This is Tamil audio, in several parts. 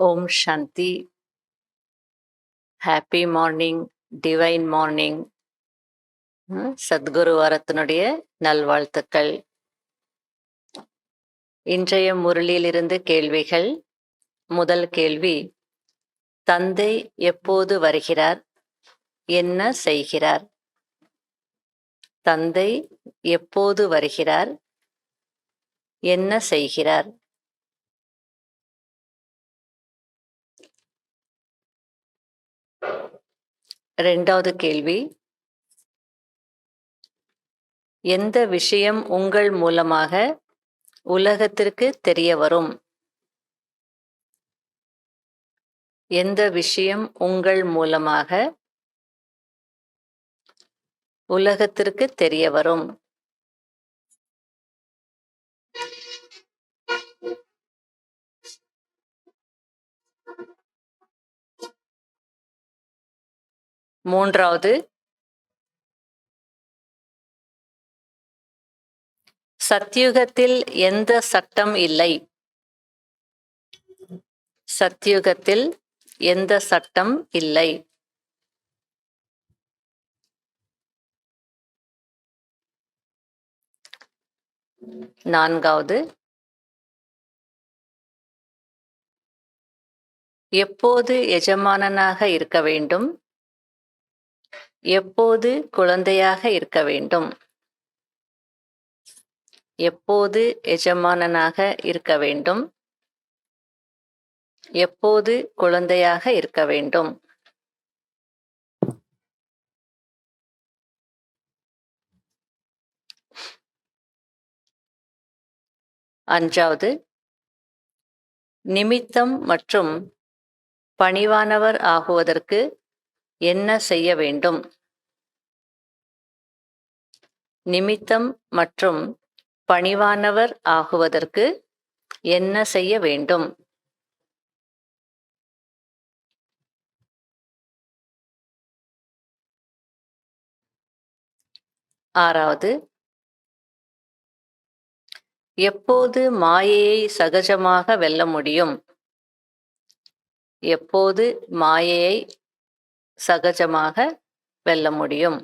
ஓம் சாந்தி. Happy morning, divine morning. Satguru வாரத்தினுடைய நல்வாழ்த்துக்கள். இன்றைய முரளியிலிருந்து கேள்விகள். முதல் கேள்வி, தந்தை எப்போது வருகிறார், என்ன செய்கிறார்? தந்தை எப்போது வருகிறார், என்ன செய்கிறார்? இரண்டாவது கேள்வி, எந்த விஷயம் உங்கள் மூலமாக உலகத்திற்கு தெரிய வரும்? எந்த விஷயம் உங்கள் மூலமாக உலகத்திற்கு தெரிய வரும்? மூன்றாவது, சத்யுகத்தில் எந்த சட்டம் இல்லை? சத்யுகத்தில் எந்த சட்டம் இல்லை? நான்காவது, எப்போது எஜமானனாக இருக்க வேண்டும், எப்போது குழந்தையாக இருக்க வேண்டும்? எப்போது எஜமானனாக இருக்க வேண்டும், எப்போது குழந்தையாக இருக்க வேண்டும்? அஞ்சாவது, நிமித்தம் மற்றும் பணிவானவர் ஆகுவதற்கு என்ன செய்ய வேண்டும்? நிமித்தம் மற்றும் பணிவானவர் ஆகுவதற்கு என்ன செய்ய வேண்டும்? ஆறாவது, எப்போது மாயையை சகஜமாக வெல்ல முடியும்? எப்போது மாயையை சகஜமாக வெல்ல முடியும்?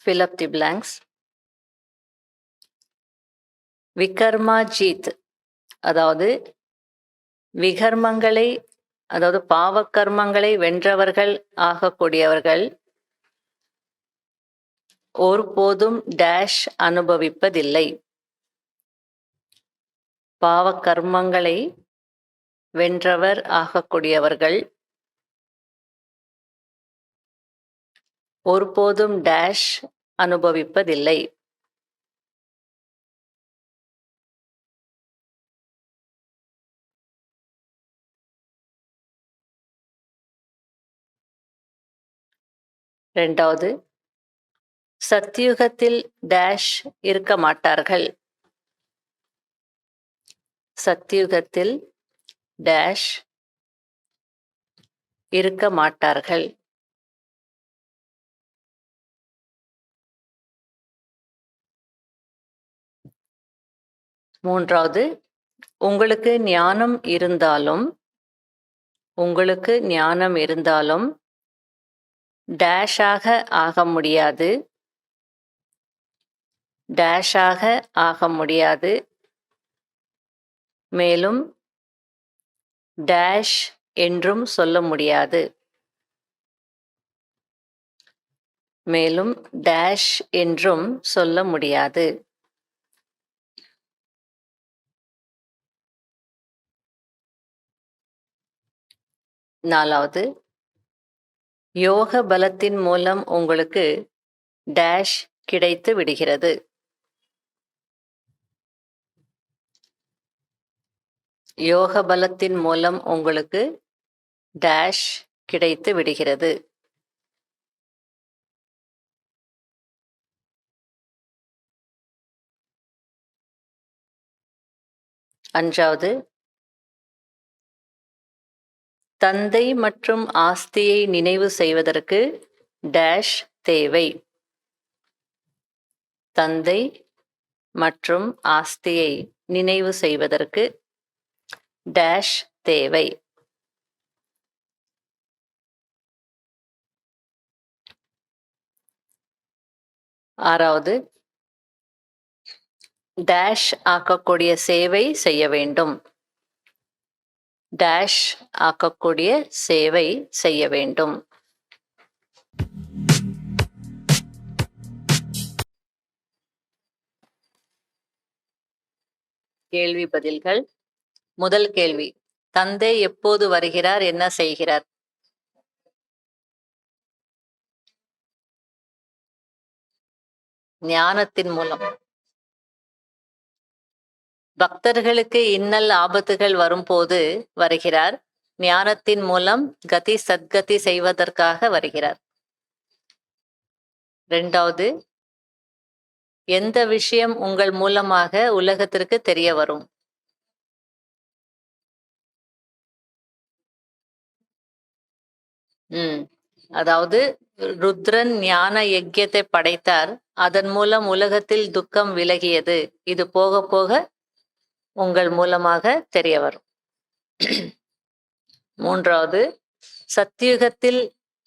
fill up the blanks. விகர்மா ஜீத், அதாவது விகர்மங்களை, அதாவது பாவக்கர்மங்களை வென்றவர்கள் ஆகக்கூடியவர்கள் ஒருபோதும் டேஷ் அனுபவிப்பதில்லை. பாவக்கர்மங்களை வென்றவர் ஆகக்கூடியவர்கள் ஒருபோதும் டேஷ் அனுபவிப்பதில்லை. இரண்டாவது, சத்யுகத்தில் டேஷ் இருக்க மாட்டார்கள். சத்யுகத்தில் டேஷ் இருக்க மாட்டார்கள். மூன்றாவது, உங்களுக்கு ஞானம் இருந்தாலும் டேஷாக ஆக முடியாது. டேஷாக ஆக முடியாது. மேலும் டேஷ் என்றும் சொல்ல முடியாது. மேலும் டேஷ் என்றும் சொல்ல முடியாது. நாலாவது, யோக பலத்தின் மூலம் உங்களுக்கு டேஷ் கிடைத்து விடுகிறது. யோக பலத்தின் மூலம் உங்களுக்கு டேஷ் கிடைத்து விடுகிறது. அஞ்சாவது, தந்தை மற்றும் ஆஸ்தியை நினைவு செய்வதற்கு டேஷ் தேவை. தந்தை மற்றும் ஆஸ்தியை நினைவு செய்வதற்கு டேஷ் தேவை. 6வது, டேஷ் ஆக்கக்கூடிய சேவை செய்ய வேண்டும். டேஷ் ஆக்கக்கூடிய சேவை செய்ய வேண்டும். கேள்வி பதில்கள். முதல் கேள்வி, தந்தை எப்போது வருகிறார், என்ன செய்கிறார்? ஞானத்தின் மூலம். பக்தர்களுக்கு இன்னல் ஆபத்துகள் வரும்போது வருகிறார். ஞானத்தின் மூலம் கதி சத்கதி செய்வதற்காக வருகிறார். 2வது, எந்த விஷயம் உங்கள் மூலமாக உலகத்திற்கு தெரிய வரும்? அதாவது ருத்ரன் ஞான யஜ்யத்தை படைத்தார், அதன் மூலம் உலகத்தில் துக்கம் விலகியது. இது போக போக உங்கள் மூலமாக தெரிய வரும். 3வது, சத்தியுகத்தில்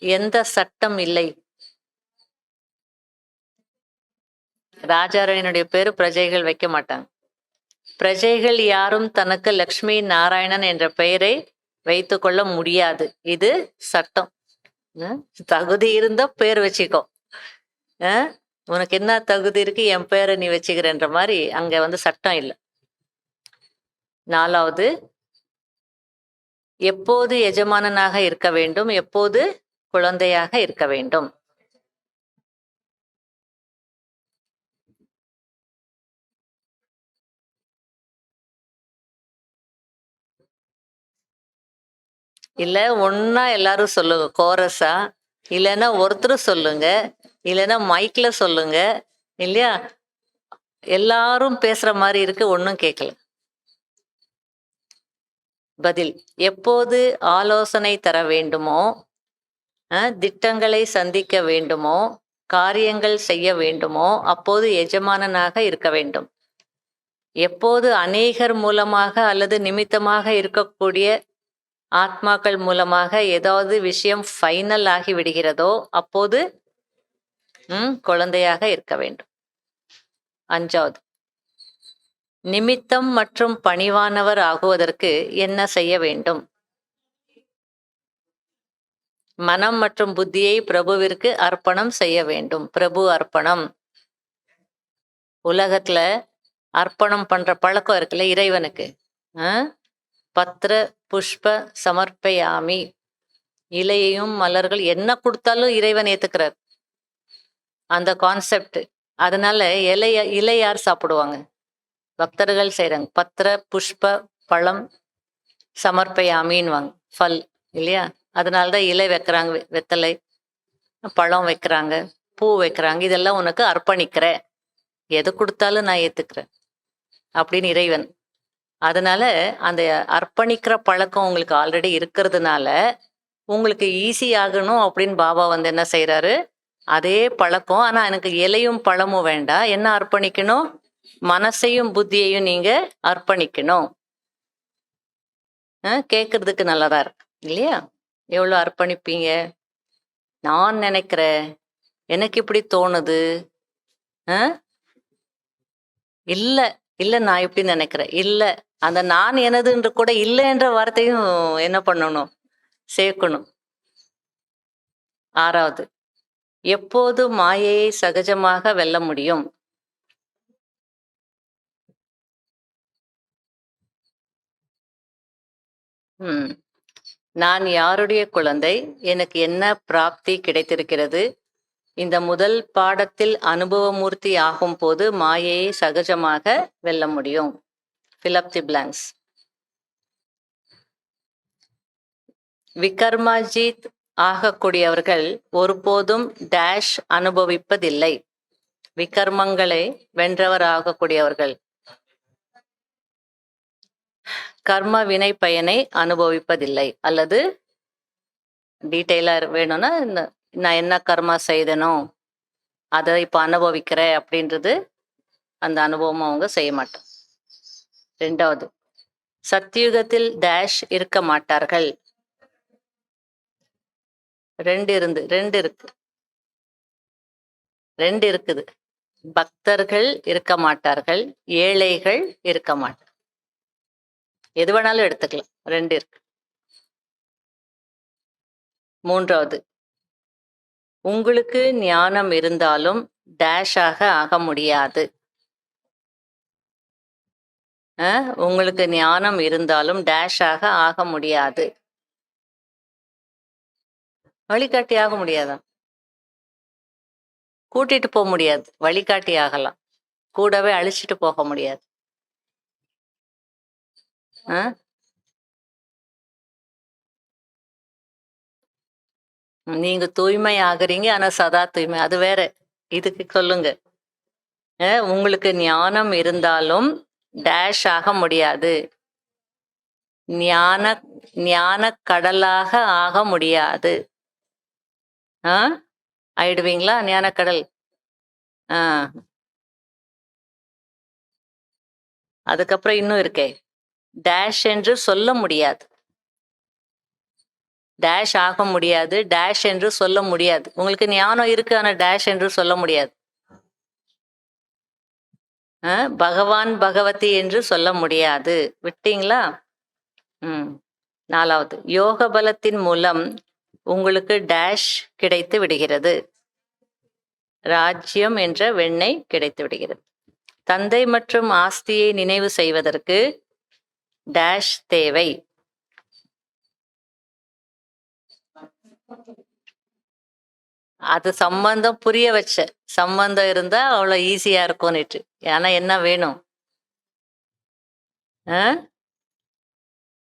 எந்த சட்டம் இல்லை? ராஜாராயனுடைய பேரு பிரஜைகள் வைக்க மாட்டாங்க. பிரஜைகள் யாரும் தனக்கு லக்ஷ்மி நாராயணன் என்ற பெயரை வைத்து கொள்ள முடியாது. இது சட்டம். தகுதி இருந்தா பேர் வச்சுக்கோ. உனக்கு என்ன தகுதி இருக்கு, என் பேரை நீ வச்சுக்கிறன்ற மாதிரி அங்க சட்டம் இல்லை. 4வது, எப்போது எஜமானனாக இருக்க வேண்டும், எப்போது குழந்தையாக இருக்க வேண்டும்? இல்ல ஒன்னா எல்லாரும் சொல்லுங்க, கோரஸா, இல்லைன்னா ஒருத்தர் சொல்லுங்க, இல்லைன்னா மைக்ல சொல்லுங்க. இல்லையா, எல்லாரும் பேசுற மாதிரி இருக்கு, ஒன்னும் கேட்கல. பதில், எப்போது ஆலோசனை தர வேண்டுமோ, திட்டங்களை சந்திக்க வேண்டுமோ, காரியங்கள் செய்ய வேண்டுமோ, அப்போது எஜமானனாக இருக்க வேண்டும். எப்போது அநேகர் மூலமாக அல்லது நிமித்தமாக இருக்கக்கூடிய ஆத்மாக்கள் மூலமாக ஏதாவது விஷயம் ஃபைனல் ஆகி விடுகிறதோ அப்போது குழந்தையாக இருக்க வேண்டும். 5வது, நிமித்தம் மற்றும் பணிவானவர் ஆகுவதற்கு என்ன செய்ய வேண்டும்? மனம் மற்றும் புத்தியை பிரபுவிற்கு அர்ப்பணம் செய்ய வேண்டும். பிரபு அர்ப்பணம். உலகத்துல அர்ப்பணம் பண்ற பழக்கம் இருக்குல்ல இறைவனுக்கு. பத்திர புஷ்ப சமர்ப்பயாமி, இலையையும் மலர்கள் என்ன கொடுத்தாலும் இறைவன் ஏத்துக்கிறார், அந்த கான்செப்ட். அதனால இலை யார் சாப்பிடுவாங்க? பக்தர்கள் செய்யறாங்க. பத்திர புஷ்ப பழம் சமர்ப்பயாமின்னு வாங்க, ஃபல் இல்லையா. அதனாலதான் இலை வைக்கிறாங்க, வெத்தலை பழம் வைக்கிறாங்க, பூ வைக்கிறாங்க. இதெல்லாம் உனக்கு அர்ப்பணிக்கிற, எது கொடுத்தாலும் நான் ஏத்துக்கிறேன் அப்படின்னு இறைவன். அதனால அந்த அர்ப்பணிக்கிற பழக்கம் உங்களுக்கு ஆல்ரெடி இருக்கிறதுனால உங்களுக்கு ஈஸி ஆகணும் அப்படின்னு பாபா என்ன செய்யறாரு, அதே பழக்கம். ஆனா எனக்கு இலையும் பழமும் வேண்டாம், என்ன அர்ப்பணிக்கணும்? மனசையும் புத்தியையும் நீங்க அர்ப்பணிக்கணும். கேட்கறதுக்கு நல்லதா இருக்கு இல்லையா? எவ்வளவு அர்ப்பணிப்பீங்க? நான் நினைக்கிறேன், எனக்கு இப்படி தோணுது, இல்ல இல்ல நான் இப்படி நினைக்கிறேன், இல்ல அந்த நான் எனதுன்ற கூட இல்லைன்ற வார்த்தையும் என்ன பண்ணணும்? சேர்க்கணும். 6வது, எப்போது மாயையை சகஜமாக வெல்ல முடியும்? நான் யாருடைய குழந்தை, எனக்கு என்ன பிராப்தி கிடைத்திருக்கிறது? இந்த முதல் பாடத்தில் அனுபவமூர்த்தி ஆகும் போது மாயையை சகஜமாக வெல்ல முடியும். fill up the blanks. விகர்மாஜித் ஆகக்கூடியவர்கள் ஒருபோதும் டேஷ் அனுபவிப்பதில்லை. விகர்மங்களை வென்றவர் ஆகக்கூடியவர்கள் கர்ம வினை பயனை அனுபவிப்பதில்லை. அல்லது டீட்டெயிலா வேணும்னா நான் என்ன கர்மா செய்தனோ அதை இப்போ அனுபவிக்கிறேன் அப்படின்றது அந்த அனுபவம் அவங்க செய்ய மாட்டாங்க. 2வது, சத்தியுகத்தில் டேஷ் இருக்க மாட்டார்கள். 2 இருக்குது. பக்தர்கள் இருக்க மாட்டார்கள், ஏழைகள் இருக்க மாட்டார். எது வேணாலும் எடுத்துக்கலாம். 2 இருக்கு. 3வது, உங்களுக்கு ஞானம் இருந்தாலும் டேஷாக ஆக முடியாது. உங்களுக்கு ஞானம் இருந்தாலும் டேஷாக ஆக முடியாது. வழிகாட்டி ஆக முடியாதா? கூட்டிட்டு போக முடியாது, வழிகாட்டி ஆகலாம். கூடவே அழிச்சிட்டு போக முடியாது. நீங்க தூய்மை ஆகுறீங்க, ஆனா சதா தூய்மை, அது வேற. இதுக்கு சொல்லுங்க, உங்களுக்கு ஞானம் இருந்தாலும் டேஷ் ஆக முடியாது. ஞான ஞான கடலாக ஆக முடியாது. ஆயிடுவீங்களா ஞானக்கடல்? அதுக்கப்புறம் இன்னும் இருக்கே, டேஷ் என்று சொல்ல முடியாது. டேஷ் ஆக முடியாது, டேஷ் என்று சொல்ல முடியாது. உங்களுக்கு ஞானம் இருக்கு, ஆனா டேஷ் என்று சொல்ல முடியாது. பகவான் பகவதி என்று சொல்ல முடியாது. விட்டீங்களா? 4வது, யோக பலத்தின் மூலம் உங்களுக்கு டேஷ் கிடைத்து விடுகிறது. ராஜ்யம் என்ற வெண்ணெய் கிடைத்து விடுகிறது. தந்தை மற்றும் ஆஸ்தியை நினைவு செய்வதற்கு டேஷ் தேவை. அது சம்பந்தம் புரிய வச்ச. சம்பந்தம் இருந்தா அவ்வளவு ஈஸியா இருக்கும்னுட்டு. ஆனா என்ன வேணும்?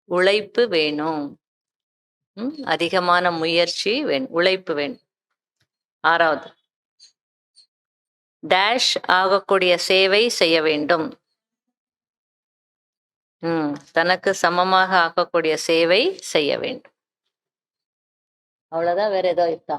உழைப்பு வேணும். அதிகமான முயற்சி வேணும், உழைப்பு வேணும். 6வது, டேஷ் ஆகக்கூடிய சேவை செய்ய வேண்டும். தனக்கு சமமாக ஆகக்கூடிய சேவை செய்ய வேண்டும். அவ்வளவுதான், வேற ஏதோ இருக்கா?